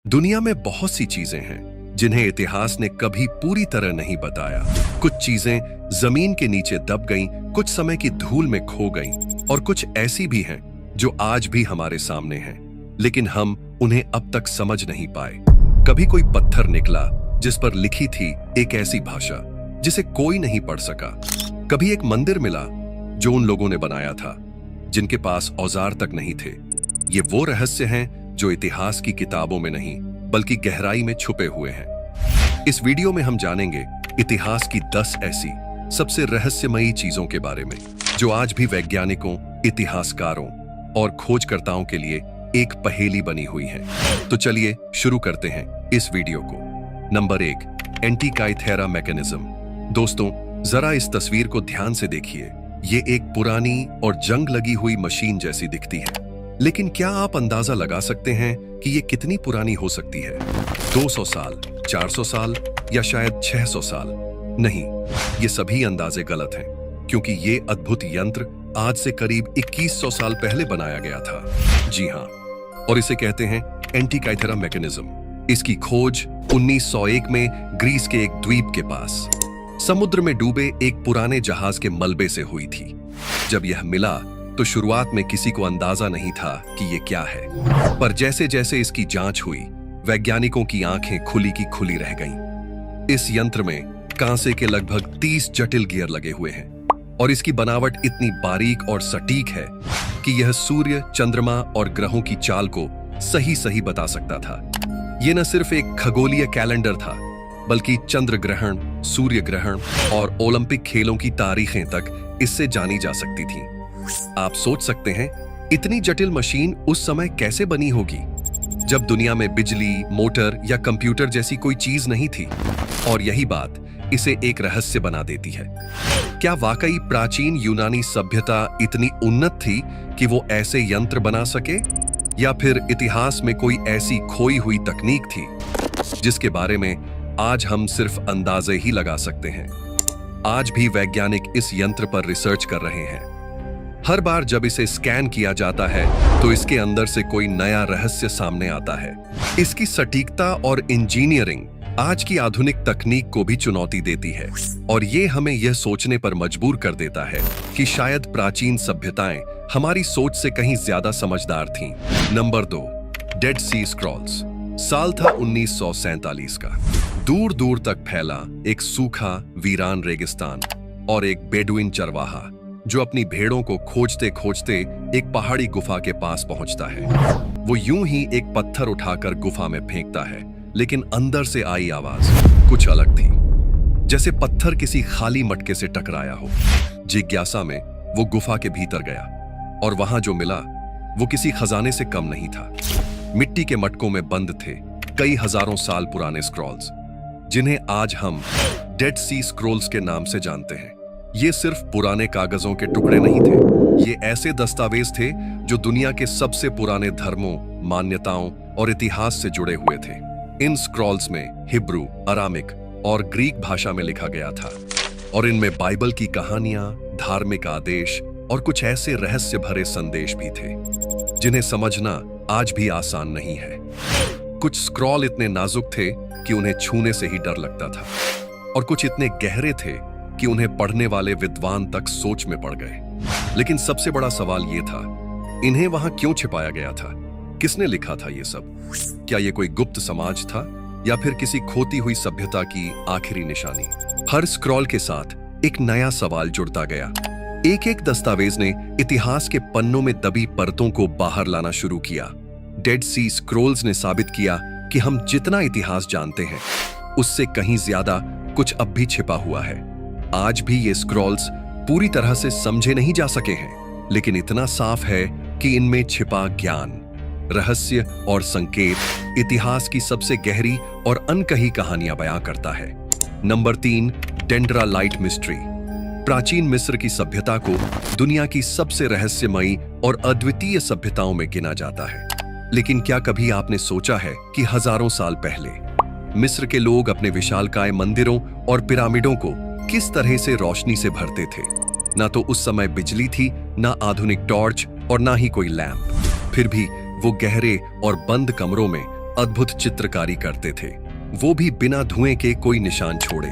दुनिया में बहुत सी चीजें हैं जिन्हें इतिहास ने कभी पूरी तरह नहीं बताया। कुछ चीजें जमीन के नीचे दब गईं, कुछ समय की धूल में खो गईं, और कुछ ऐसी भी हैं जो आज भी हमारे सामने हैं, लेकिन हम उन्हें अब तक समझ नहीं पाए। कभी कोई पत्थर निकला जिस पर लिखी थी एक ऐसी भाषा जिसे कोई नहीं पढ़ सका। कभी एक मंदिर मिला जो उन लोगों ने बनाया था जिनके पास औजार तक नहीं थे। ये वो रहस्य हैं जो इतिहास की किताबों में नहीं बल्कि गहराई में छुपे हुए हैं। इस वीडियो में हम जानेंगे इतिहास की 10 ऐसी सबसे रहस्यमयी चीजों के बारे में जो आज भी वैज्ञानिकों, इतिहासकारों और खोजकर्ताओं के लिए एक पहेली बनी हुई है। तो चलिए शुरू करते हैं इस वीडियो को। Number 1, Antikythera mechanism. दोस्तों, जरा इस तस्वीर को ध्यान से देखिए। ये एक पुरानी और जंग लगी हुई मशीन जैसी दिखती है, लेकिन क्या आप अंदाजा लगा सकते हैं कि ये कितनी पुरानी हो सकती है? 200 साल, 400 साल या शायद 600 साल? नहीं, ये सभी अंदाजे गलत हैं, क्योंकि ये अद्भुत यंत्र आज से करीब 2100 साल पहले बनाया गया था। जी हाँ, और इसे कहते हैं एंटीकाइथेरा मैकेनिज्म। इसकी खोज 1901 में ग्रीस के एक द्वीप के पास समुद्र में डूबे एक पुराने जहाज के मलबे से हुई थी। जब यह मिला तो शुरुआत में किसी को अंदाजा नहीं था कि ये क्या है, पर जैसे जैसे इसकी जांच हुई, वैज्ञानिकों की आंखें खुली की खुली रह गईं। इस यंत्र में कांसे के लगभग 30 जटिल गियर लगे हुए हैं, और इसकी बनावट इतनी बारीक और सटीक है कि यह सूर्य, चंद्रमा और ग्रहों की चाल को सही सही बता सकता था। यह न सिर्फ एक खगोलीय कैलेंडर था, बल्कि चंद्र ग्रहण, सूर्य ग्रहण और ओलंपिक खेलों की तारीखें तक इससे जानी जा सकती थी। आप सोच सकते हैं इतनी जटिल मशीन उस समय कैसे बनी होगी, जब दुनिया में बिजली, मोटर या कंप्यूटर जैसी कोई चीज नहीं थी। और यही बात इसे एक रहस्य बना देती है। क्या वाकई प्राचीन यूनानी सभ्यता इतनी उन्नत थी कि वो ऐसे यंत्र बना सके, या फिर इतिहास में कोई ऐसी खोई हुई तकनीक थी जिसके बारे में आज हम सिर्फ अंदाजे ही लगा सकते हैं? आज भी वैज्ञानिक इस यंत्र पर रिसर्च कर रहे हैं। हर बार जब इसे स्कैन किया जाता है तो इसके अंदर से कोई नया रहस्य सामने आता है। इसकी सटीकता और इंजीनियरिंग आज की आधुनिक तकनीक को भी चुनौती देती है, और ये हमें यह सोचने पर मजबूर कर देता है कि शायद प्राचीन सभ्यताएं हमारी सोच से कहीं ज्यादा समझदार थीं। नंबर 2, डेड सी स्क्रॉल्स। साल था 1947 का। दूर दूर तक फैला एक सूखा, वीरान रेगिस्तान और एक बेडुइन चरवाहा जो अपनी भेड़ों को खोजते खोजते एक पहाड़ी गुफा के पास पहुंचता है। वो यूं ही एक पत्थर उठाकर गुफा में फेंकता है, लेकिन अंदर से आई आवाज कुछ अलग थी, जैसे पत्थर किसी खाली मटके से टकराया हो। जिज्ञासा में वो गुफा के भीतर गया, और वहां जो मिला वो किसी खजाने से कम नहीं था। मिट्टी के मटकों में बंद थे कई हजारों साल पुराने स्क्रॉल्स, जिन्हें आज हम डेड सी स्क्रॉल्स के नाम से जानते हैं। ये सिर्फ पुराने कागजों के टुकड़े नहीं थे, ये ऐसे दस्तावेज थे जो दुनिया के सबसे पुराने धर्मों, मान्यताओं और इतिहास से जुड़े हुए थे। इन स्क्रॉल्स में हिब्रू, अरामिक और ग्रीक भाषा में लिखा गया था, और इनमें बाइबल की कहानियां, धार्मिक आदेश और कुछ ऐसे रहस्य भरे संदेश भी थे जिन्हें समझना आज भी आसान नहीं है। कुछ स्क्रॉल इतने नाजुक थे कि उन्हें छूने से ही डर लगता था, और कुछ इतने गहरे थे कि उन्हें पढ़ने वाले विद्वान तक सोच में पड़ गए। लेकिन सबसे बड़ा सवाल यह था, इन्हें वहां क्यों छिपाया गया था? किसने लिखा था ये सब? क्या ये कोई गुप्त समाज था, या फिर किसी खोती हुई सभ्यता की आखिरी निशानी? हर स्क्रॉल के साथ एक नया सवाल जुड़ता गया। एक एक दस्तावेज ने इतिहास के पन्नों में दबी परतों को बाहर लाना शुरू किया। डेड सी स्क्रॉल्स ने साबित किया कि हम जितना इतिहास जानते हैं उससे कहीं ज्यादा कुछ अब भी छिपा हुआ है। आज भी ये स्क्रॉल्स पूरी तरह से समझे नहीं जा सके हैं, लेकिन इतना साफ है कि इनमें छिपा ज्ञान, रहस्य और संकेत इतिहास की सबसे गहरी और अनकही कहानियां बयां करता है। Number 3, Dendera light mystery. प्राचीन मिस्र की सभ्यता को दुनिया की सबसे रहस्यमयी और अद्वितीय सभ्यताओं में गिना जाता है। लेकिन क्या कभी आपने सोचा है कि हजारों साल पहले मिस्र के लोग अपने विशालकाय मंदिरों और पिरामिडों को किस तरह से रोशनी से भरते थे? ना तो उस समय बिजली थी, ना आधुनिक टॉर्च और ना ही कोई लैंप। फिर भी वो गहरे और बंद कमरों में अद्भुत चित्रकारी करते थे, वो भी बिना धुएं के कोई निशान छोड़े।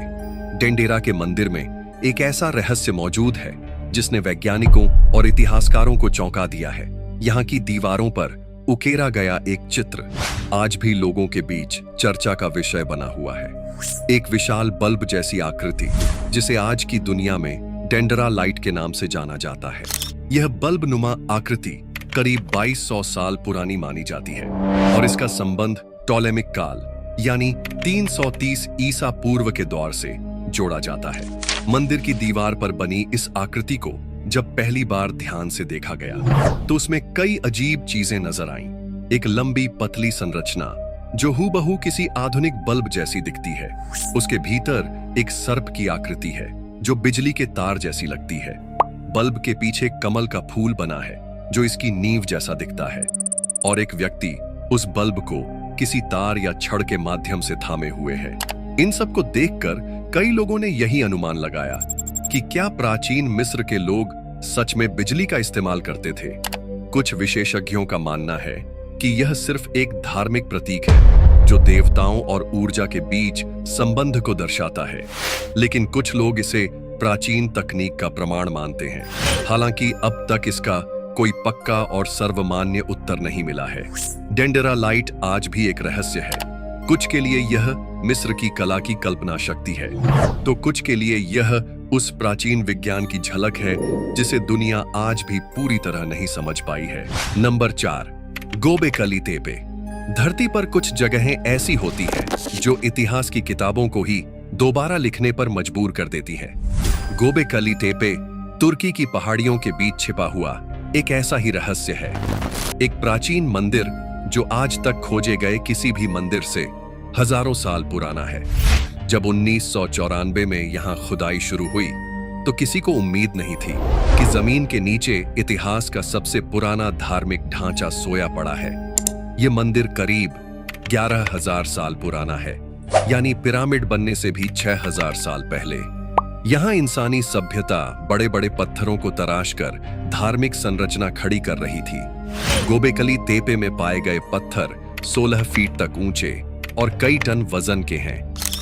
डेंडेरा के मंदिर में एक ऐसा रहस्य मौजूद है जिसने वैज्ञानिकों और इतिहासकारों को चौंका दिया है। यहाँ की दीवारों पर उकेरा गया एक चित्र आज भी लोगों के बीच चर्चा का विषय बना हुआ है। एक विशाल बल्ब जैसी आकृति जिसे आज की दुनिया में डेंडेरा लाइट के नाम से जाना जाता है। यह बल्ब नुमा आकृति करीब 2200 साल पुरानी मानी जाती है और इसका संबंध टॉलेमिक काल यानी 330 ईसा पूर्व के दौर से जोड़ा जाता है। मंदिर की दीवार पर बनी इस आकृति को जब पहली बार ध्यान से देखा गया तो उसमें कई अजीब चीजें नजर आईं। एक लंबी पतली संरचना जो हूबहू किसी आधुनिक बल्ब जैसी दिखती है। उसके भीतर एक सर्प की आकृति है जो बिजली के तार जैसी लगती है। बल्ब के पीछे कमल का फूल बना है जो इसकी नींव जैसा दिखता है और एक व्यक्ति उस बल्ब को किसी तार या छड़ के माध्यम से थामे हुए है। इन सब को देखकर कई लोगों ने यही अनुमान लगाया कि क्या प्राचीन मिस्र के लोग सच में बिजली का इस्तेमाल करते थे। कुछ विशेषज्ञों का मानना है कि यह सिर्फ एक धार्मिक प्रतीक है जो देवताओं और ऊर्जा के बीच संबंध को दर्शाता है, लेकिन कुछ लोग इसे प्राचीन तकनीक का प्रमाण मानते हैं। हालांकि अब तक इसका कोई पक्का और सर्वमान्य उत्तर नहीं मिला है। डेंडेरा लाइट आज भी एक रहस्य है। कुछ के लिए यह मिस्र की कला की कल्पना शक्ति है, तो कुछ के लिए यह उस प्राचीन विज्ञान की झलक है जिसे दुनिया आज भी पूरी तरह नहीं समझ पाई है। Number 4, Gobekli तेपे। धरती पर कुछ जगहें ऐसी होती हैं जो इतिहास की किताबों को ही दोबारा लिखने पर मजबूर कर देती हैं। गोबेकली तेपे तुर्की की पहाड़ियों के बीच छिपा हुआ एक ऐसा ही रहस्य है। एक प्राचीन मंदिर जो आज तक खोजे गए किसी भी मंदिर से हजारों साल पुराना है। जब 1994 में यहाँ खुदाई शुरू हुई तो किसी को उम्मीद नहीं थी कि जमीन के नीचे इतिहास का सबसे पुराना धार्मिक ढांचा सोया पड़ा है। ये मंदिर करीब 11,000 साल पुराना है, यानी पिरामिड बनने से भी 6,000 साल पहले। यहाँ इंसानी सभ्यता बड़े बड़े पत्थरों को तराशकर धार्मिक संरचना खड़ी कर रही थी। गोबेकली तेपे में पाए गए पत्थर 16 फीट तक ऊंचे और कई टन वजन के हैं।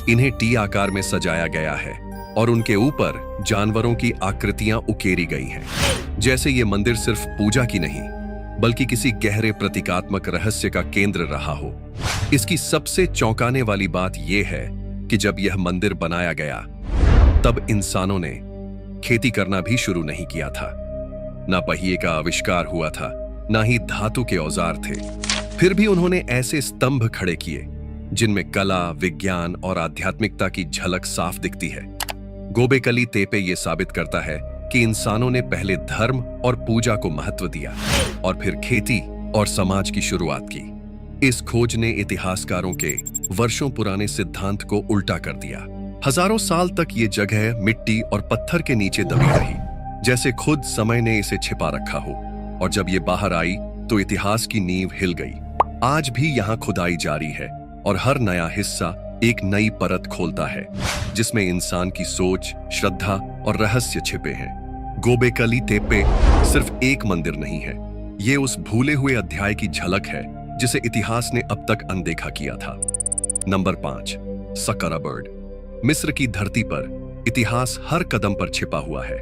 इन्हें टी आकार में सजाया गया है और उनके ऊपर जानवरों की आकृतियां उकेरी गई हैं, जैसे ये मंदिर सिर्फ पूजा की नहीं बल्कि किसी गहरे प्रतीकात्मक रहस्य का केंद्र रहा हो। इसकी सबसे चौंकाने वाली बात यह है कि जब यह मंदिर बनाया गया तब इंसानों ने खेती करना भी शुरू नहीं किया था। ना पहिए का आविष्कार हुआ था, ना ही धातु के औजार थे। फिर भी उन्होंने ऐसे स्तंभ खड़े किए जिनमें कला, विज्ञान और आध्यात्मिकता की झलक साफ दिखती है। गोबेकली तेपे ये साबित करता है कि इंसानों ने पहले धर्म और पूजा को महत्व दिया और फिर खेती और समाज की शुरुआत की। इस खोज ने इतिहासकारों के वर्षों पुराने सिद्धांत को उल्टा कर दिया। हजारों साल तक ये जगह मिट्टी और पत्थर के नीचे दबी रही, जैसे खुद समय ने इसे छिपा रखा हो, और जब ये बाहर आई तो इतिहास की नींव हिल गई। आज भी यहाँ खुदाई जारी है और हर नया हिस्सा एक नई परत खोलता है जिसमें इंसान की सोच, श्रद्धा और रहस्य छिपे हैं। गोबेकली तेपे सिर्फ एक मंदिर नहीं है, ये उस भूले हुए अध्याय की झलक है जिसे इतिहास ने अब तक अनदेखा किया था। Number 5, Saqqara bird. मिस्र की धरती पर इतिहास हर कदम पर छिपा हुआ है।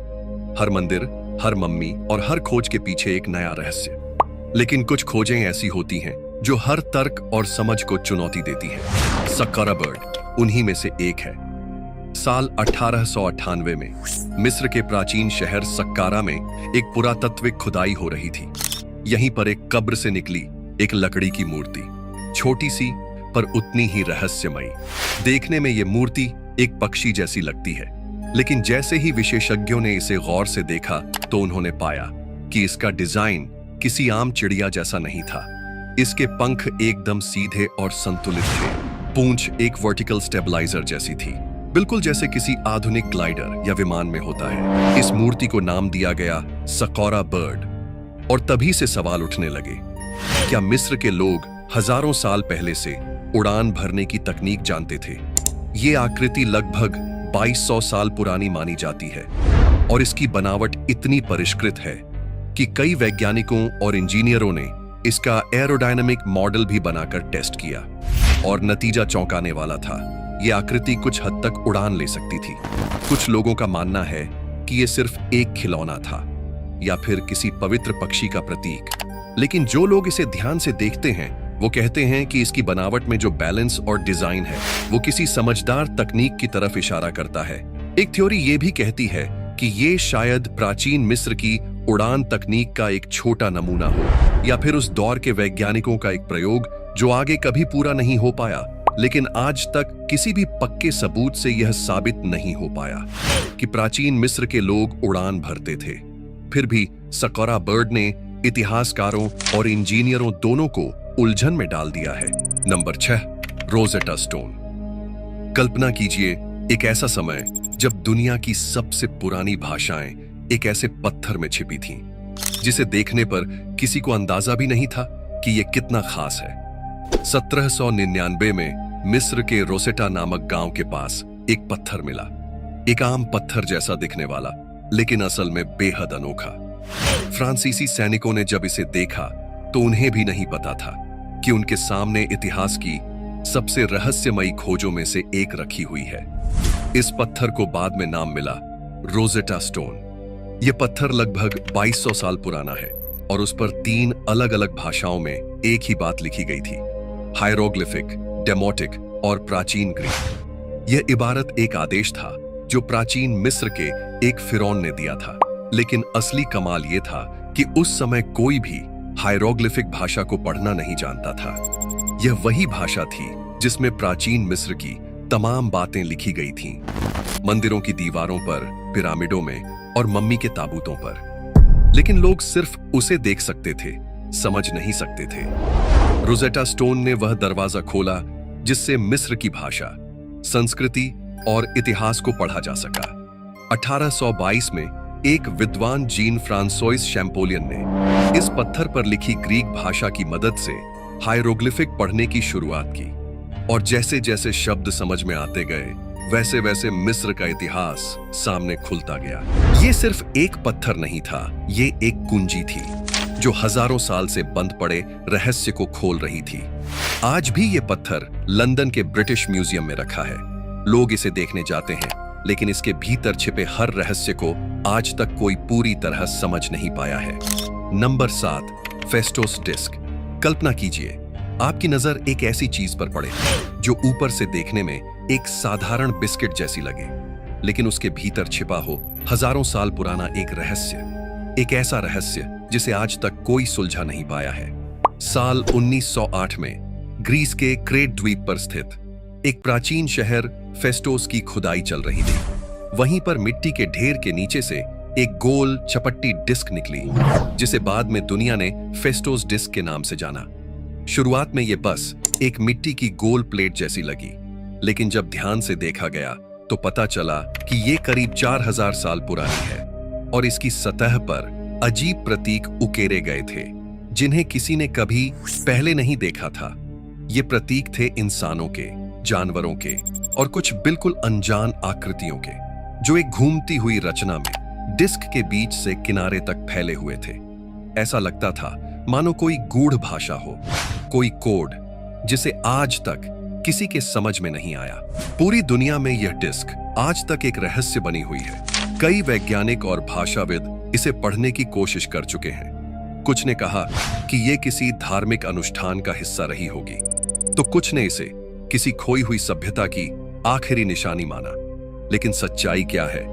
हर मंदिर, हर मम्मी और हर खोज के पीछे एक नया रहस्य। लेकिन कुछ खोजें ऐसी होती हैं जो हर तर्क और समझ को चुनौती देती हैं। सक्कारा बर्ड उन्हीं में से एक है। साल 1898 में मिस्र के प्राचीन शहर सक्कारा में एक पुरातत्विक खुदाई हो रही थी। यहीं पर एक कब्र से निकली एक लकड़ी की मूर्ति, छोटी सी पर उतनी ही रहस्यमयी। देखने में ये मूर्ति एक पक्षी जैसी लगती है, लेकिन जैसे ही विशेषज्ञों ने इसे गौर से देखा तो उन्होंने पाया कि इसका डिजाइन किसी आम चिड़िया जैसा नहीं था। इसके पंख एकदम सीधे और संतुलित थे। पूंछ एक वर्टिकल स्टेबलाइजर जैसी थी, बिल्कुल जैसे किसी आधुनिक ग्लाइडर या विमान में होता है। इस मूर्ति को नाम दिया गया सक्कारा बर्ड। और तभी से सवाल उठने लगे, क्या मिस्र के लोग हजारों साल पहले से उड़ान भरने की तकनीक जानते थे? ये आकृति लगभग 2200 साल पुरानी मानी जाती है और इसकी बनावट इतनी परिष्कृत है कि कई वैज्ञानिकों और इंजीनियरों ने इसका एरोडायनामिक मॉडल भी बनाकर टेस्ट किया। और नतीजा चौंकाने वाला था। ये आकृति कुछ हद तक उड़ान ले सकती थी। कुछ लोगों का मानना है कि ये सिर्फ एक खिलौना था या फिर किसी पवित्र पक्षी का प्रतीक। लेकिन जो लोग इसे ध्यान से देखते हैं वो कहते हैं कि इसकी बनावट में जो बैलेंस और डिजाइन है वो किसी समझदार तकनीक की तरफ इशारा करता है। एक थ्योरी ये भी कहती है कि ये शायद प्राचीन मिस्र की उड़ान तकनीक का एक छोटा नमूना हो या फिर उस दौर के वैज्ञानिकों का एक प्रयोग जो आगे कभी पूरा नहीं हो पाया, लेकिन आज तक किसी भी पक्के सबूत से यह साबित नहीं हो पाया कि प्राचीन मिस्र के लोग उड़ान भरते थे। फिर भी सक्करा बर्ड ने इतिहासकारों और इंजीनियरों दोनों को उलझन में डाल दिया है। Number 6, Rosetta stone. कल्पना कीजिए एक ऐसा समय जब दुनिया की सबसे पुरानी भाषाएं एक ऐसे पत्थर में छिपी थीं, जिसे देखने पर किसी को अंदाजा भी नहीं था कि यह कितना खास है। 1799 में मिस्र के रोसेटा नामक गांव के पास एक पत्थर मिला। एक आम पत्थर जैसा दिखने वाला, लेकिन असल में बेहद अनोखा। फ्रांसीसी सैनिकों ने जब इसे देखा तो उन्हें भी नहीं पता था कि उनके सामने इतिहास की सबसे रहस्यमयी खोजों में से एक रखी हुई है। इस पत्थर को बाद में नाम मिला रोजेटा स्टोन। यह पत्थर लगभग 2200 साल पुराना है और उस पर 3 अलग-अलग भाषाओं में एक ही बात लिखी गई थी, हायरोग्लिफिक, डेमोटिक और प्राचीन ग्रीक। यह इबारत एक आदेश था जो प्राचीन मिस्र के एक फिरौन ने दिया था। लेकिन असली कमाल यह था कि उस समय कोई भी हायरोग्लिफिक भाषा को पढ़ना नहीं जानता था। यह वही भाषा थी जिसमें प्राचीन मिस्र की तमाम बातें लिखी गई थीं, मंदिरों की दीवारों पर, पिरामिडों में और मम्मी के ताबूतों पर। लेकिन लोग सिर्फ उसे देख सकते थे, समझ नहीं सकते थे। रोजेटा स्टोन ने वह दरवाजा खोला जिससे मिस्र की भाषा, संस्कृति और इतिहास को पढ़ा जा सका। 1822 में एक विद्वान जीन फ्रांसोइस शैम्पोलियन ने इस पत्थर पर लिखी ग्रीक भाषा की मदद से हायरोग्लिफिक पढ़ने की शुरुआत की, और जैसे जैसे शब्द समझ में आते गए वैसे वैसे मिस्र का इतिहास सामने खुलता गया। ये सिर्फ एक पत्थर नहीं था, ये एक कुंजी थी जो हजारों साल से बंद पड़े रहस्य को खोल रही थी। आज भी ये पत्थर लंदन के ब्रिटिश म्यूजियम में रखा है। लोग इसे देखने जाते हैं, लेकिन इसके भीतर छिपे हर रहस्य को आज तक कोई पूरी तरह समझ नहीं पाया है। Number 7, फेस्टोस disc. कल्पना कीजिए आपकी नजर एक ऐसी चीज पर पड़े जो ऊपर से देखने में एक साधारण बिस्किट जैसी लगे, लेकिन उसके भीतर छिपा हो हजारों साल पुराना एक रहस्य। एक ऐसा रहस्य जिसे आज तक कोई सुलझा नहीं पाया है। साल 1908 में ग्रीस के क्रेट द्वीप पर स्थित एक प्राचीन शहर फेस्टोस की खुदाई चल रही थी। वहीं पर मिट्टी के ढेर के नीचे से एक गोल चपट्टी डिस्क निकली, जिसे बाद में दुनिया ने फेस्टोस डिस्क के नाम से जाना। शुरुआत में यह बस एक मिट्टी की गोल प्लेट जैसी लगी, लेकिन जब ध्यान से देखा गया तो पता चला कि यह करीब 4000 साल पुरानी है और इसकी सतह पर अजीब प्रतीक उकेरे गए थे जिन्हें किसी ने कभी पहले नहीं देखा था। ये प्रतीक थे इंसानों के, जानवरों के और कुछ बिल्कुल अनजान आकृतियों के, जो एक घूमती हुई रचना में डिस्क के बीच से किनारे तक फैले हुए थे। ऐसा लगता था मानो कोई गूढ़ भाषा हो, कोई कोड जिसे आज तक किसी के समझ में नहीं आया। पूरी दुनिया में यह डिस्क आज तक एक रहस्य बनी हुई है। कई वैज्ञानिक और भाषाविद इसे पढ़ने की कोशिश कर चुके हैं। कुछ ने कहा कि यह किसी धार्मिक अनुष्ठान का हिस्सा रही होगी, तो कुछ ने इसे किसी खोई हुई सभ्यता की आखिरी निशानी माना। लेकिन सच्चाई क्या है,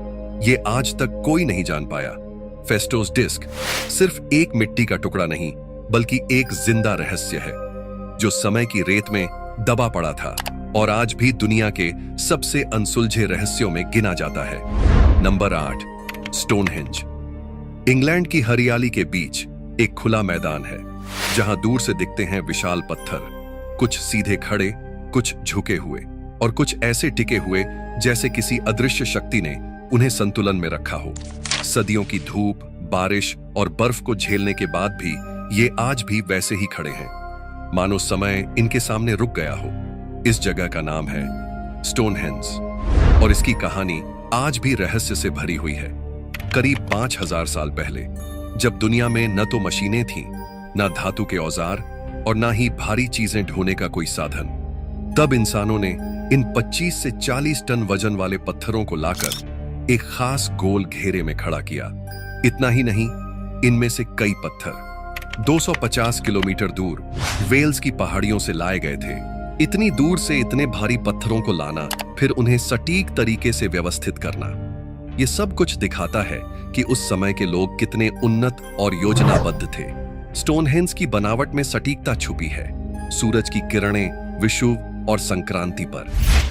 यह आज तक कोई नहीं जान पाया। फेस्टोस डिस्क सिर्फ एक मिट्टी का टुकड़ा नहीं, बल्कि एक जिंदा रहस्य है जो समय की रेत में दबा पड़ा था और आज भी दुनिया के सबसे अनसुलझे रहस्यों में गिना जाता है। Number 8, Stonehenge. इंग्लैंड की हरियाली के बीच एक खुला मैदान है जहां दूर से दिखते हैं विशाल पत्थर, कुछ सीधे खड़े, कुछ झुके हुए और कुछ ऐसे टिके हुए जैसे किसी अदृश्य शक्ति ने उन्हें संतुलन में रखा हो। सदियों की धूप, बारिश और बर्फ को झेलने के बाद भी ये आज भी वैसे ही खड़े हैं, मानो समय इनके सामने रुक गया हो। इस जगह का नाम है स्टोनहेंज और इसकी कहानी आज भी रहस्य से भरी हुई है। करीब 5000 साल पहले, जब दुनिया में न तो मशीनें थीं, न धातु के औजार और न ही भारी चीजें ढोने का कोई साधन, तब इंसानों ने इन 25 से 40 टन वजन वाले पत्थरों को लाकर एक खास गोल घेरे में खड़ा किया। इतना ही नहीं, इनमें से कई पत्थर 250 किलोमीटर दूर वेल्स की पहाड़ियों से लाए गए थे। इतनी दूर से इतने भारी पत्थरों को लाना, फिर उन्हें सटीक तरीके से व्यवस्थित करना, ये सब कुछ दिखाता है कि उस समय के लोग कितने उन्नत और योजनाबद्ध थे। स्टोनहेंज की बनावट में सटीकता छुपी है। सूरज की किरणें विषुव और संक्रांति पर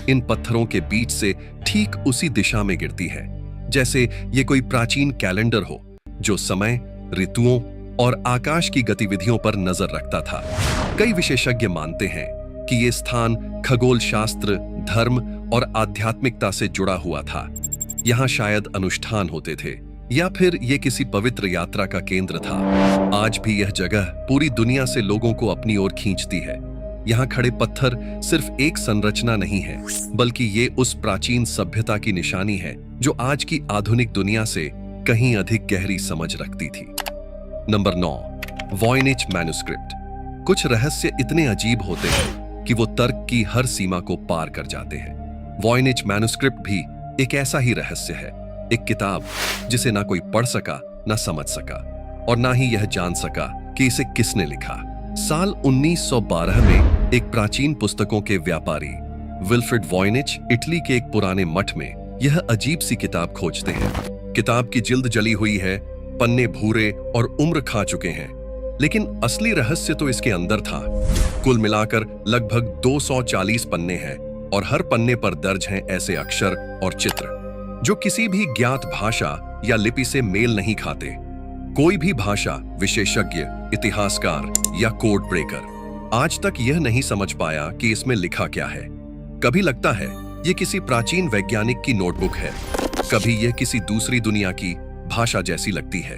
इन पत्थरों के बीच से ठीक उसी दिशा में गिरती है, जैसे ये कोई प्राचीन कैलेंडर हो जो समय, ऋतुओं और आकाश की गतिविधियों पर नजर रखता था। कई विशेषज्ञ मानते हैं कि ये स्थान खगोल शास्त्र, धर्म और आध्यात्मिकता से जुड़ा हुआ था। यहाँ शायद अनुष्ठान होते थे या फिर ये किसी पवित्र यात्रा का केंद्र था। आज भी यह जगह पूरी दुनिया से लोगों को अपनी ओर खींचती है। यहाँ खड़े पत्थर सिर्फ एक संरचना नहीं है, बल्कि ये उस प्राचीन सभ्यता की निशानी है जो आज की आधुनिक दुनिया से कहीं अधिक गहरी समझ रखती थी। Number 9, Voynich manuscript. कुछ रहस्य इतने अजीब होते हैं कि वो तर्क की हर सीमा को पार कर जाते हैं। वॉयनिच मैन्युस्क्रिप्ट भी एक ऐसा ही रहस्य है, एक किताब जिसे ना कोई पढ़ सका, ना समझ सका और ना ही यह जान सका कि इसे किसने लिखा। साल 1912 में एक प्राचीन पुस्तकों के व्यापारी विल्फ्रेड वॉयनिच इटली के एक पुराने मठ में यह अजीब सी किताब खोजते हैं। किताब की जिल्द जली हुई है, पन्ने भूरे और उम्र खा चुके हैं, लेकिन असली रहस्य तो इसके अंदर था। कुल मिलाकर लगभग 240 पन्ने हैं और हर पन्ने पर दर्ज हैं ऐसे अक्षर और चित्र जो किसी भी ज्ञात भाषा या लिपि से मेल नहीं खाते। कोई भी भाषा विशेषज्ञ, इतिहासकार या कोड ब्रेकर आज तक यह नहीं समझ पाया कि इसमें लिखा क्या है। कभी लगता है यह किसी प्राचीन वैज्ञानिक की नोटबुक है, कभी यह किसी दूसरी दुनिया की भाषा जैसी लगती है,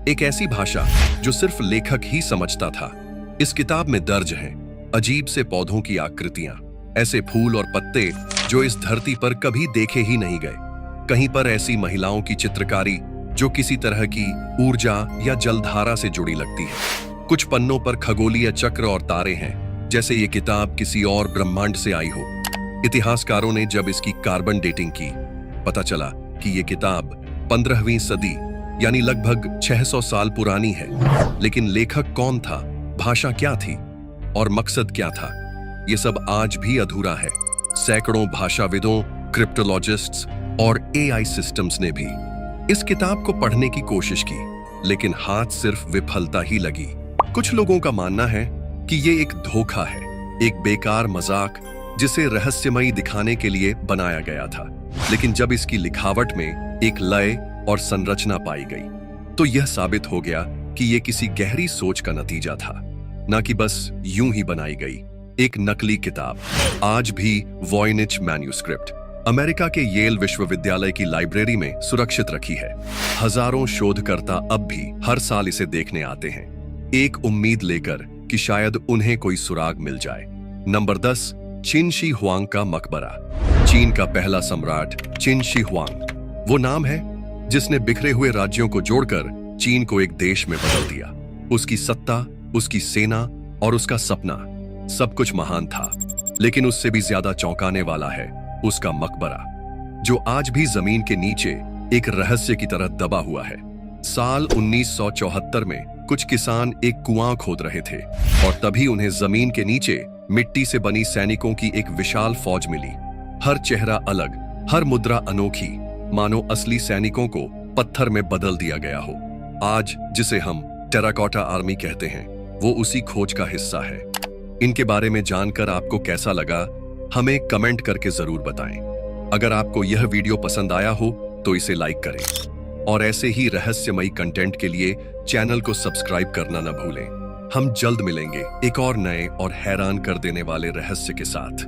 एक ऐसी भाषा जो सिर्फ लेखक ही समझता था। इस किताब में दर्ज हैं अजीब से पौधों की आकृतियां, ऐसे फूल और पत्ते जो इस धरती पर कभी देखे ही नहीं गए। कहीं पर ऐसी महिलाओं की चित्रकारी जो किसी तरह की ऊर्जा या जलधारा से जुड़ी लगती है। कुछ पन्नों पर खगोलीय चक्र और तारे हैं, जैसे ये किताब किसी और ब्रह्मांड से आई हो। इतिहासकारों ने जब इसकी कार्बन डेटिंग की, पता चला कि ये किताब 15वीं सदी यानी लगभग 600 साल पुरानी है। लेकिन लेखक कौन था, भाषा क्या थी और मकसद क्या था, ये सब आज भी अधूरा है। सैकड़ों भाषाविदों, क्रिप्टोलॉजिस्ट्स और एआई सिस्टम्स ने भी इस किताब को पढ़ने की कोशिश की, लेकिन हाथ सिर्फ विफलता ही लगी। कुछ लोगों का मानना है कि ये एक धोखा है, एक बेकार मजाक जिसे रहस्यमयी दिखाने के लिए बनाया गया था। लेकिन जब इसकी लिखावट में एक लय और संरचना पाई गई, तो यह साबित हो गया कि यह किसी गहरी सोच का नतीजा था, न कि बस यूं ही बनाई गई एक नकली किताब। आज भी वॉयनिच मैन्युस्क्रिप्ट अमेरिका के येल विश्वविद्यालय की लाइब्रेरी में सुरक्षित रखी है। हजारों शोधकर्ता अब भी हर साल इसे देखने आते हैं, एक उम्मीद लेकर कि शायद उन्हें कोई सुराग मिल जाए। नंबर 10, चिन शी हुआंग का मकबरा। चीन का पहला सम्राट चिन शी हुआंग वो नाम है जिसने बिखरे हुए राज्यों को जोड़कर चीन को एक देश में बदल दिया। उसकी सत्ता, उसकी सेना और उसका सपना, सब कुछ महान था। लेकिन उससे भी ज्यादा चौंकाने वाला है उसका मकबरा, जो आज भी जमीन के नीचे एक रहस्य की तरह दबा हुआ है। साल 1974 में कुछ किसान एक कुआं खोद रहे थे और तभी उन्हें जमीन के नीचे मिट्टी से बनी सैनिकों की एक विशाल फौज मिली। हर चेहरा अलग, हर मुद्रा अनोखी, मानो असली सैनिकों को पत्थर में बदल दिया गया हो। आज जिसे हम टेराकोटा आर्मी कहते हैं, वो उसी खोज का हिस्सा है। इनके बारे में जानकर आपको कैसा लगा, हमें कमेंट करके जरूर बताएं। अगर आपको यह वीडियो पसंद आया हो तो इसे लाइक करें और ऐसे ही रहस्यमयी कंटेंट के लिए चैनल को सब्सक्राइब करना न भूलें। हम जल्द मिलेंगे एक और नए और हैरान कर देने वाले रहस्य के साथ।